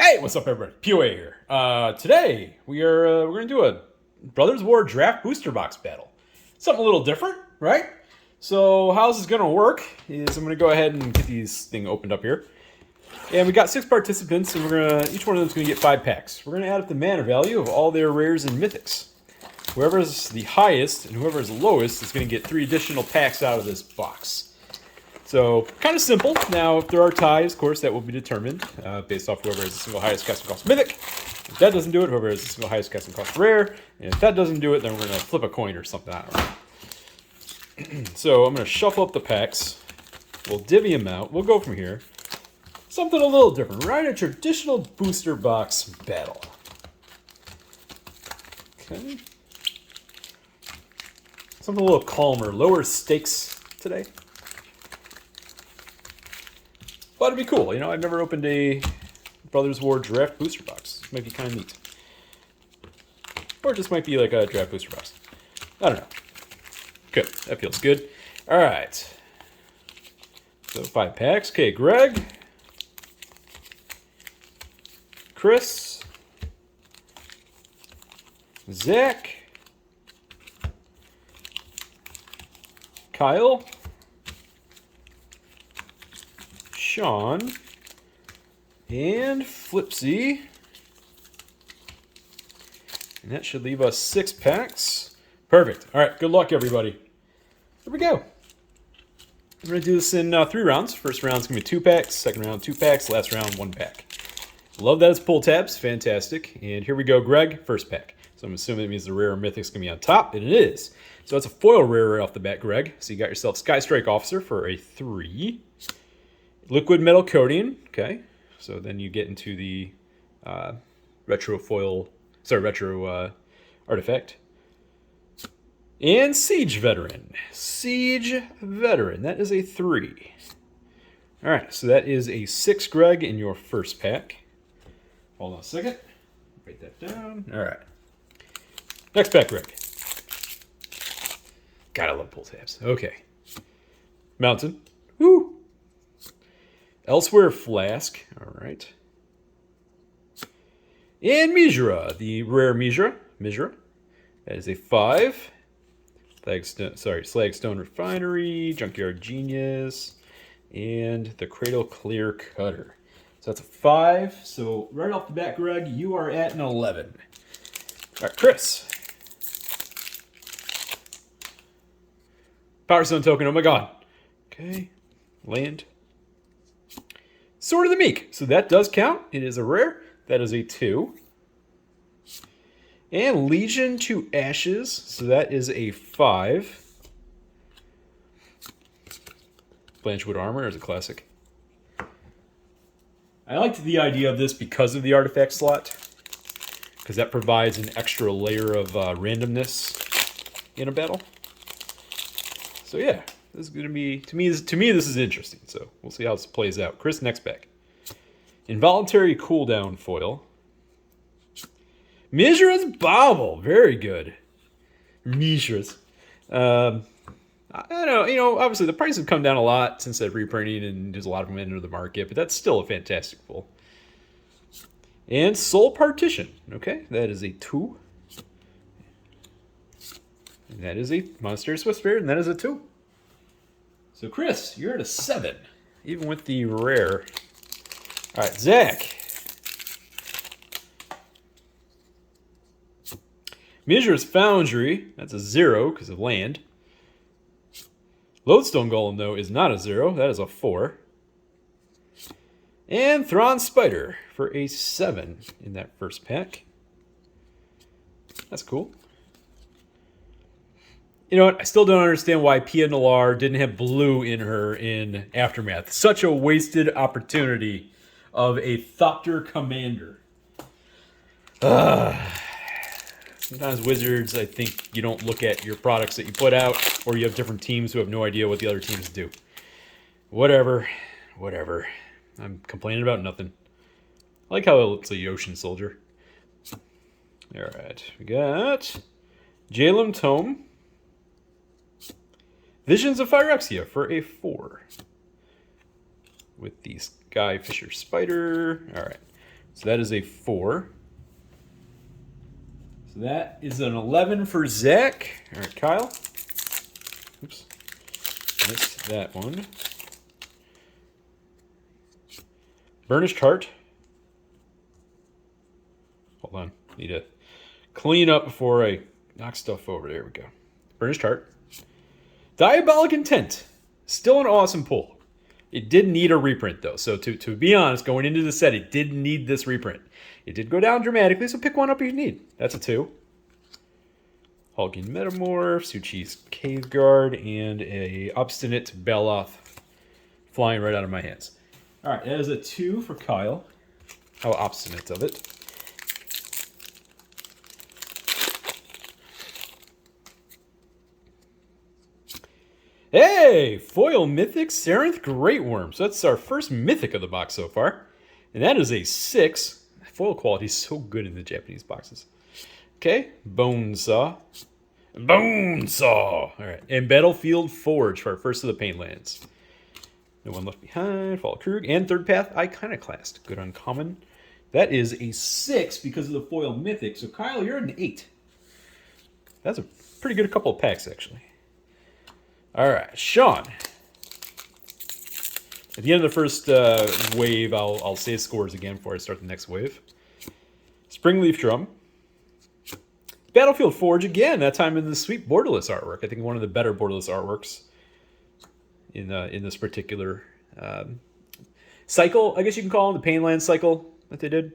Hey, what's up, everybody? POA here. Today we're gonna do a Brothers War Draft Booster Box battle. Something a little different, right? So how this is gonna work is I'm gonna go ahead and get these thing opened up here, and we got 6 participants, and each one of them's gonna get 5 packs. We're gonna add up the mana value of all their rares and mythics. Whoever's the highest and whoever's lowest is gonna get 3 additional packs out of this box. So, kind of simple. Now, if there are ties, of course, that will be determined based off whoever has the single highest casting cost mythic. If that doesn't do it, whoever has the single highest casting cost rare. And if that doesn't do it, then we're going to flip a coin or something. I don't know. So, I'm going to shuffle up the packs. We'll divvy them out. We'll go from here. Something a little different, right? A traditional booster box battle. Okay. Something a little calmer, lower stakes today. But it'd be cool, you know, I've never opened a Brothers War draft booster box. This might be kind of neat. Or it just might be like a draft booster box. I don't know. Good, that feels good. Alright. So 5 packs. Okay, Greg. Chris. Zach. Kyle. Sean, and Flipsy. And that should leave us 6 packs. Perfect. All right, good luck, everybody. Here we go. We're going to do this in 3 rounds. First round's going to be 2 packs. Second round, 2 packs. Last round, 1 pack. Love that it's pull tabs. Fantastic. And here we go, Greg. First pack. So I'm assuming that means the rare mythic's going to be on top, and it is. So that's a foil rare right off the bat, Greg. So you got yourself Sky Strike Officer for a 3. Liquid Metal Coating, okay. So then you get into the retro artifact. And Siege Veteran. Siege Veteran, that is a 3. All right, so that is a 6, Greg, in your first pack. Hold on a second. Write that down. All right. Next pack, Greg. God, I love pull tabs. Okay. Mountain. Woo! Elsewhere Flask, all right. And Mizra, the rare Mizra. That is a 5. Slagstone Refinery, Junkyard Genius, and the Cradle Clear Cutter. So that's a 5. So right off the bat, Greg, you are at an 11. All right, Chris. Power Stone Token, oh my god. Okay, land. Sword of the Meek. So that does count. It is a rare. That is a 2. And Legion to Ashes. So that is a 5. Blanchwood Armor is a classic. I liked the idea of this because of the artifact slot. Because that provides an extra layer of randomness in a battle. So yeah. This is going to be, to me, this is interesting. So we'll see how this plays out. Chris, next pack. Involuntary Cooldown Foil. Mizra's Bauble. Very good. Mizra's. I don't know, you know, obviously the prices have come down a lot since that reprinting and there's a lot of them enter the market, but that's still a fantastic pull. And Soul Partition. Okay, that is a 2. And that is a Monastery Swift Spirit, and that is a 2. So, Chris, you're at a 7, even with the rare. All right, Zach. Mizra's Foundry, that's a 0 because of land. Lodestone Golem, though, is not a 0. That is a 4. And Thrawn Spider for a 7 in that first pack. That's cool. You know what? I still don't understand why Pia Nalar didn't have blue in her in Aftermath. Such a wasted opportunity of a Thopter Commander. Sometimes Wizards, I think you don't look at your products that you put out, or you have different teams who have no idea what the other teams do. Whatever. I'm complaining about nothing. I like how it looks like Ocean Soldier. Alright, we got Jalem Tome. Visions of Phyrexia for a 4. With the Sky Fisher Spider. All right. So that is a 4. So that is an 11 for Zach. All right, Kyle. Oops. Missed that one. Burnished Heart. Hold on. Need to clean up before I knock stuff over. There we go. Burnished Heart. Diabolic Intent. Still an awesome pull. It did need a reprint, though. So to be honest, going into the set, it did need this reprint. It did go down dramatically, so pick one up if you need. That's a 2. Hulking Metamorph, Suchi's Cave Guard, and a Obstinate Beloth flying right out of my hands. All right, that is a 2 for Kyle. How obstinate of it. Hey, foil Mythic Sarenth Great Worm. So that's our first Mythic of the box so far. And that is a 6. Foil quality is so good in the Japanese boxes. Okay, Bonesaw. Bonesaw! Alright, and Battlefield Forge for our first of the Painlands. No One Left Behind, Fall Krug, and Third Path Iconoclast. Good uncommon. That is a 6 because of the foil Mythic. So Kyle, you're an 8. That's a pretty good couple of packs, actually. Alright, Sean. At the end of the first wave, I'll say scores again before I start the next wave. Springleaf Drum. Battlefield Forge again, that time in the sweet borderless artwork. I think one of the better borderless artworks in this particular cycle, I guess you can call it, the Painland cycle that they did.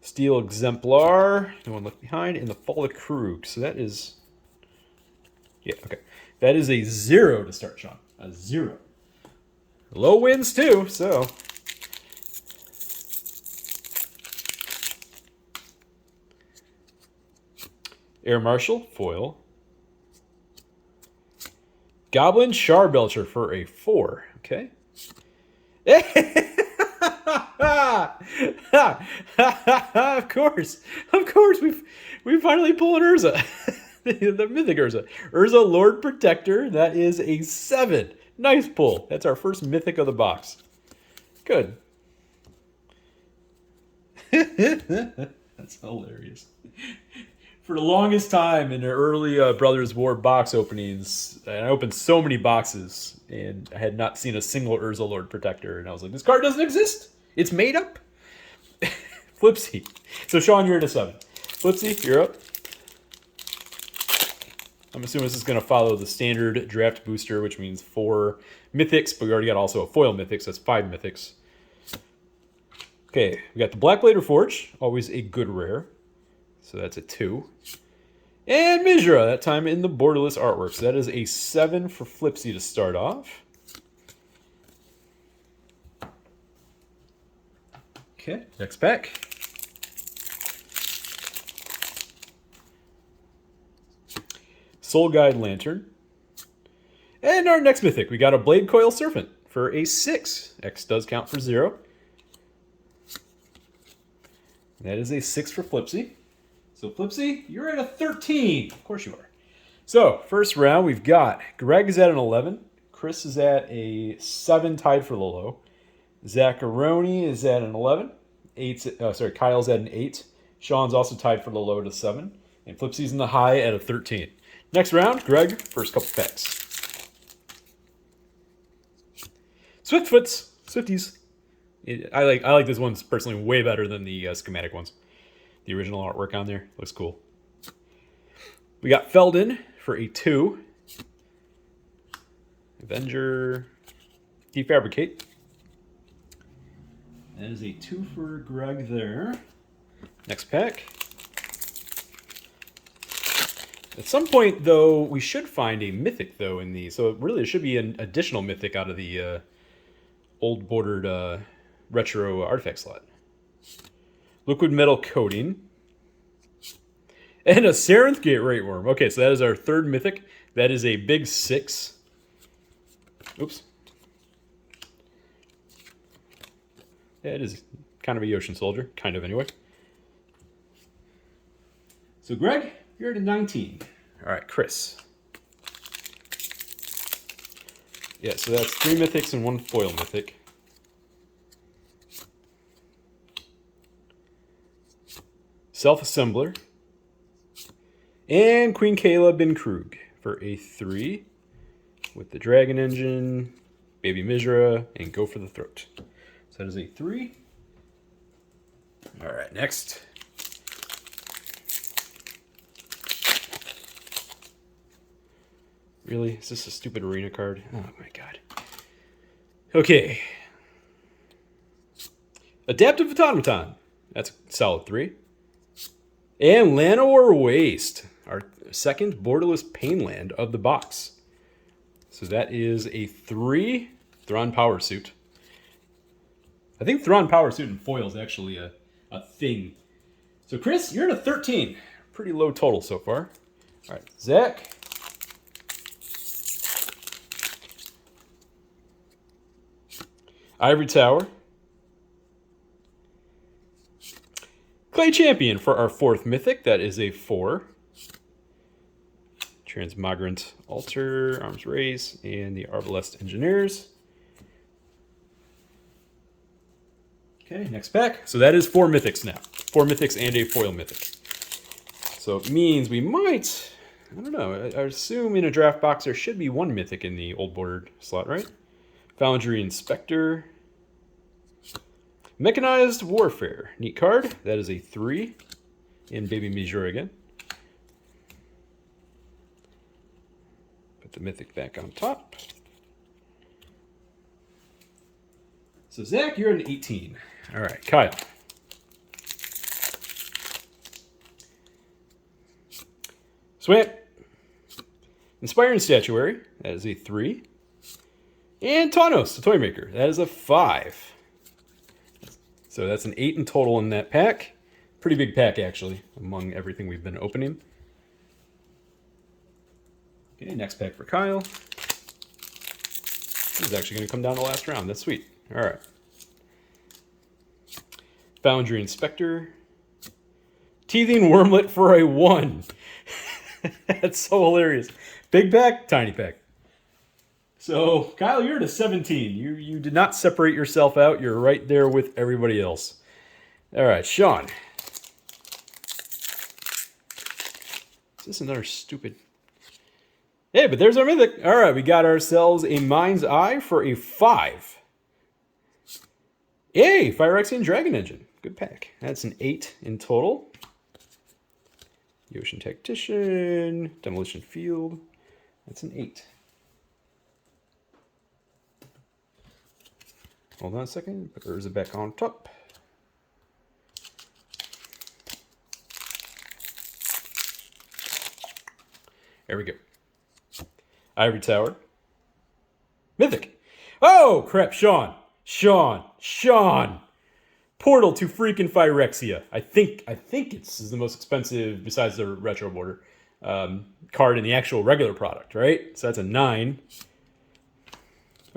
Steel Exemplar, No One Left Behind, and the Fall of Krug. So that is... Yeah, okay. That is a 0 to start, Sean. A 0. Low wins, too, so... Air Marshal, foil. Goblin Charbelcher for a 4. Okay. Of course. We finally pulled an Urza. The Mythic Urza. Urza Lord Protector. That is a 7. Nice pull. That's our first Mythic of the box. Good. That's hilarious. For the longest time in the early Brothers War box openings, and I opened so many boxes, and I had not seen a single Urza Lord Protector, and I was like, this card doesn't exist. It's made up. Flipsy. So, Sean, you're at a 7. Flipsy, you're up. I'm assuming this is going to follow the standard draft booster, which means 4 Mythics, but we already got also a foil Mythic, so that's 5 Mythics. Okay, we got the Black Blader Forge, always a good rare. So that's a 2. And Mizra, that time in the borderless artwork. So that is a 7 for Flipsy to start off. Okay, next pack. Soul Guide Lantern. And our next Mythic, we got a Blade Coil Serpent for a 6. X does count for 0. That is a 6 for Flipsy. So, Flipsy, you're at a 13. Of course you are. So, first round, we've got Greg is at an 11. Chris is at a 7, tied for the low. Zacharoni is at an 11. Kyle's at an 8. Sean's also tied for the low to 7. And Flipsy's in the high at a 13. Next round, Greg, first couple packs. Swiftfoots. Swifties. I like this one's personally way better than the schematic ones. The original artwork on there looks cool. We got Feldon for a 2. Avenger. Defabricate. That is a 2 for Greg there. Next pack. At some point, though, we should find a Mythic, though, in these. So really, there should be an additional Mythic out of the old bordered retro artifact slot. Liquid Metal Coating. And a Sarenth Great Worm. Okay, so that is our third Mythic. That is a big 6. Oops. Yeah, it is kind of a Yotian Soldier. Kind of, anyway. So, Greg, you're at a 19. All right, Chris. Yeah, so that's 3 Mythics and 1 foil Mythic. Self-Assembler, and Queen Kayla Bin Krug for a 3 with the Dragon Engine, Baby Mizra, and Go for the Throat. So that is a 3. All right, next. Really? Is this a stupid arena card? Oh my god. Okay. Adaptive Automaton. That's a solid 3. And Llanowar Waste, our second borderless Painland of the box. So that is a 3 Thrawn Power Suit. I think Thrawn Power Suit in foil is actually a thing. So Chris, you're at a 13. Pretty low total so far. All right, Zach. Ivory Tower. Clay Champion for our 4th Mythic. That is a 4. Transmogrant Altar, Arms Race, and the Arbalest Engineers. Okay, next pack. So that is 4 Mythics now. 4 Mythics and a foil Mythic. So it means we might, I don't know, I assume in a draft box there should be 1 Mythic in the old bordered slot, right? Foundry Inspector. Mechanized Warfare. Neat card. That is a 3. And Baby Mizra again. Put the Mythic back on top. So Zach, you're an 18. All right, Kyle. Swamp. Inspiring Statuary. That is a 3. And Tawnos, the Toy Maker. That is a 5. So that's an 8 in total in that pack. Pretty big pack, actually, among everything we've been opening. Okay, next pack for Kyle. This is actually going to come down the last round. That's sweet. All right. Foundry Inspector. Teething Wormlet for a 1. That's so hilarious. Big pack, tiny pack. So, Kyle, you're at a 17. You did not separate yourself out. You're right there with everybody else. All right, Sean. Is this another stupid... Hey, but there's our Mythic. All right, we got ourselves a Mind's Eye for a 5. Yay, Phyrexian Dragon Engine. Good pack. That's an 8 in total. Ocean Tactician, Demolition Field. That's an 8. Hold on a second. Put Urza back on top. There we go. Ivory Tower. Mythic. Oh, crap. Sean. Portal to freaking Phyrexia. I think it's the most expensive, besides the retro border, card in the actual regular product, right? So that's a 9.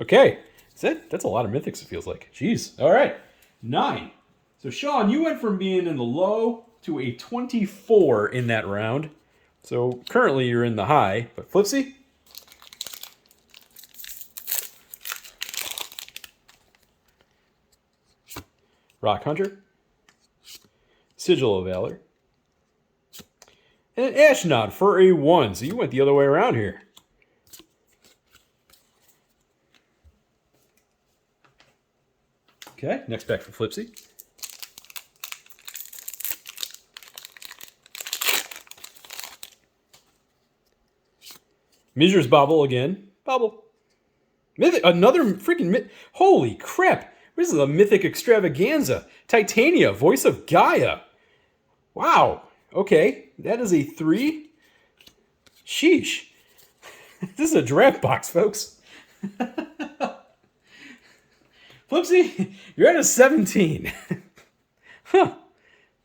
Okay. That's a lot of Mythics, it feels like. Jeez. All right. 9. So, Sean, you went from being in the low to a 24 in that round. So, currently you're in the high. But, Flipsy? Rock Hunter. Sigil of Valor. And Ashnod for a 1. So, you went the other way around here. Okay, next pack for Flipsy. Mizra's Bobble again. Bobble. Mythic, another freaking holy crap. This is a Mythic extravaganza. Titania, Voice of Gaia. Wow. Okay, that is a 3. Sheesh. This is a draft box, folks. Flipsy, you're at a 17. Huh.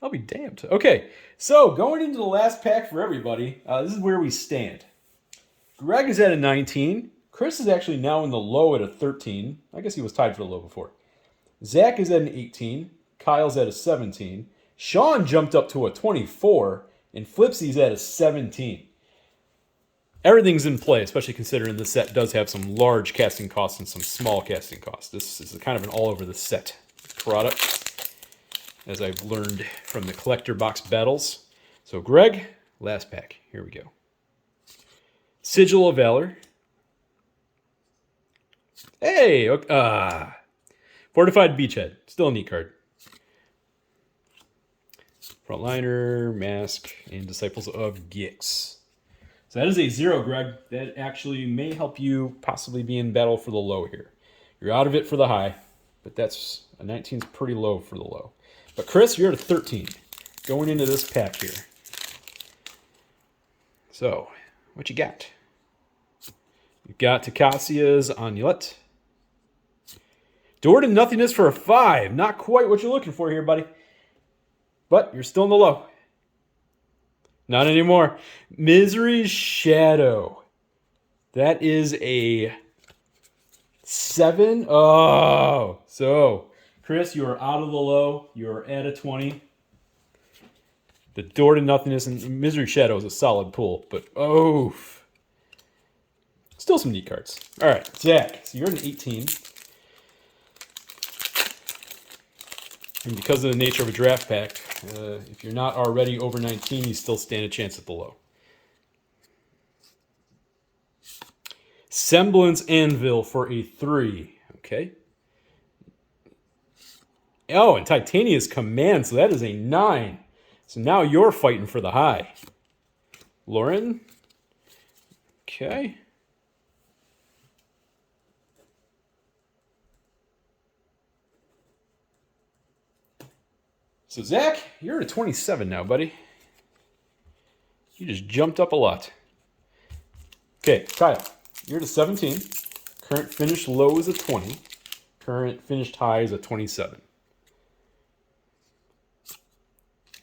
I'll be damned. Okay, so going into the last pack for everybody, this is where we stand. Greg is at a 19. Chris is actually now in the low at a 13. I guess he was tied for the low before. Zach is at an 18. Kyle's at a 17. Sean jumped up to a 24. And Flipsy's at a 17. Everything's in play, especially considering the set does have some large casting costs and some small casting costs. This is kind of an all-over-the-set product. as I've learned from the collector box battles. So Greg, last pack. Here we go. Sigil of Valor. Hey, Fortified Beachhead. Still a neat card. Frontliner, Mask, and Disciples of Gix. So that is a 0, Greg. That actually may help you possibly be in battle for the low here. You're out of it for the high, but that's a 19 is pretty low for the low. But Chris, you're at a 13 going into this pack here. So, what you got? You've got Takacia's Amulet. Door to Nothingness for a 5. Not quite what you're looking for here, buddy. But you're still in the low. Not anymore. Misery's Shadow. That is a 7. Oh. So, Chris, you are out of the low. You are at a 20. The Door to Nothingness and Misery Shadow is a solid pull. But, oh. Still some neat cards. All right, Zach. So you're an 18. And because of the nature of a draft pack, if you're not already over 19, you still stand a chance at the low. Semblance Anvil for a 3. Okay. Oh, and Titania's Command, so that is a 9. So now you're fighting for the high. Lauren. Okay. So, Zach, you're at a 27 now, buddy. You just jumped up a lot. Okay, Kyle, you're at a 17. Current finished low is a 20. Current finished high is a 27.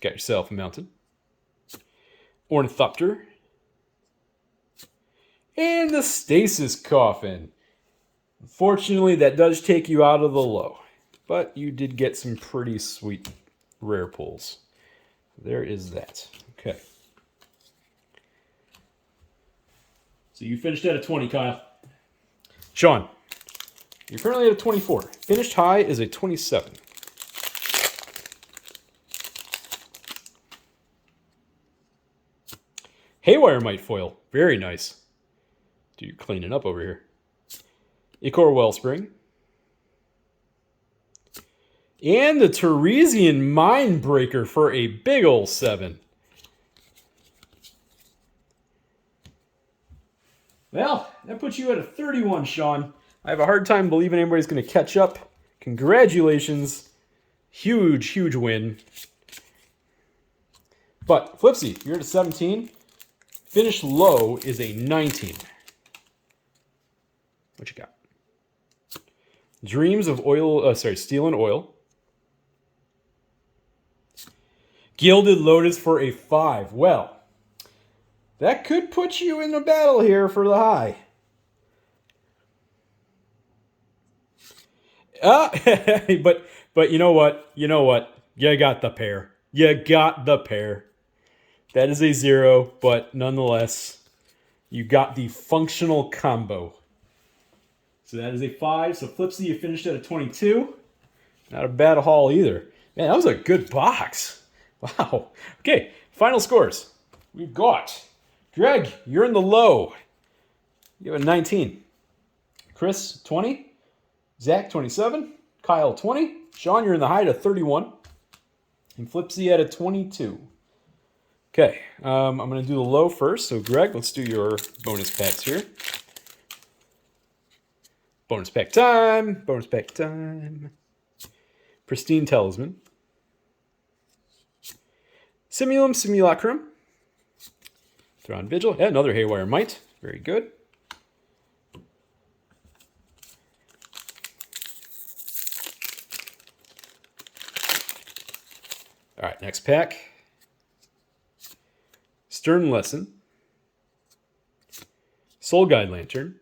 Got yourself a Mountain. Ornithopter. And the Stasis Coffin. Unfortunately, that does take you out of the low. But you did get some pretty sweet rare pulls. There is that. Okay. So you finished at a 20, Kyle. Sean, you're currently at a 24. Finished high is a 27. Haywire Mite Foil. Very nice. Dude, you're cleaning up over here. Ichor Wellspring. And the Teresian Mindbreaker for a big ol' 7. Well, that puts you at a 31, Sean. I have a hard time believing anybody's going to catch up. Congratulations. Huge, huge win. But, Flipsy, you're at a 17. Finish low is a 19. What you got? Dreams of Oil, Steel and Oil. Gilded Lotus for a 5. Well, that could put you in a battle here for the high. But you know what? You know what? You got the pair. You got the pair. That is a 0, but nonetheless, you got the functional combo. So that is a 5. So Flipsy, you finished at a 22. Not a bad haul either. Man, that was a good box. Wow. Okay, final scores. We've got Greg, you're in the low. You have a 19. Chris, 20. Zach, 27. Kyle, 20. Sean, you're in the high to 31. And Flipsy at a 22. Okay, I'm going to do the low first. So, Greg, let's do your bonus packs here. Bonus pack time. Bonus pack time. Pristine Talisman. Simulum Simulacrum. Thrawn Vigil. Yeah, another Haywire Mite. Very good. All right, next pack. Stern Lesson. Soul Guide Lantern.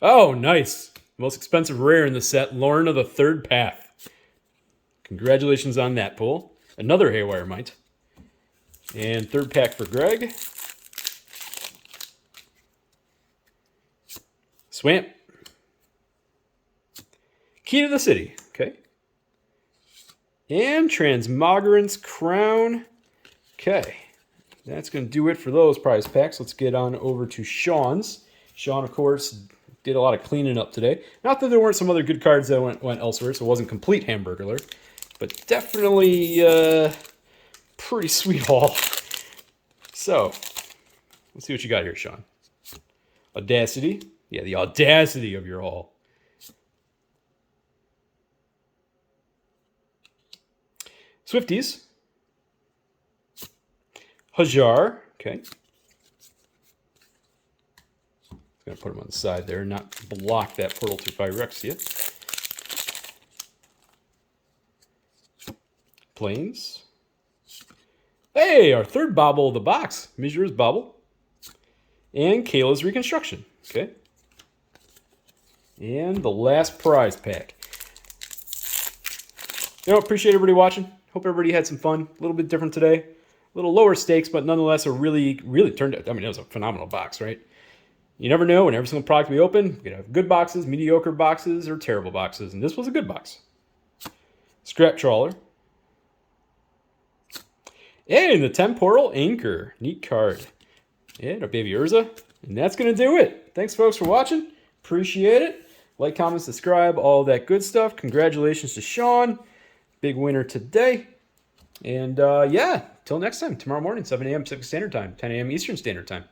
Oh, nice. Most expensive rare in the set, Lorna of the Third Path. Congratulations on that pull. Another Haywire Mite. And third pack for Greg. Swamp. Key to the City. Okay. And Transmogrant's Crown. Okay. That's going to do it for those prize packs. Let's get on over to Sean's. Sean, of course, did a lot of cleaning up today. Not that there weren't some other good cards that went elsewhere, so it wasn't complete Hamburglar. But definitely pretty sweet haul. So, let's see what you got here, Sean. Audacity. Yeah, the audacity of your haul. Swifties. Hajar. Okay. Going to put them on the side there and not block that Portal to Phyrexia. Plains. Hey, our third bobble of the box. Mizur's bobble. And Kayla's Reconstruction. Okay. And the last prize pack. Appreciate everybody watching. Hope everybody had some fun. A little bit different today. A little lower stakes, but nonetheless a really turned out. I mean, it was a phenomenal box, right? You never know when every single product we open, we could have good boxes, mediocre boxes, or terrible boxes. And this was a good box. Scrap Trawler. And the Temporal Anchor. Neat card. And our baby Urza. And that's going to do it. Thanks, folks, for watching. Appreciate it. Like, comment, subscribe, all that good stuff. Congratulations to Sean. Big winner today. And, yeah, till next time. Tomorrow morning, 7 a.m. Pacific Standard Time, 10 a.m. Eastern Standard Time.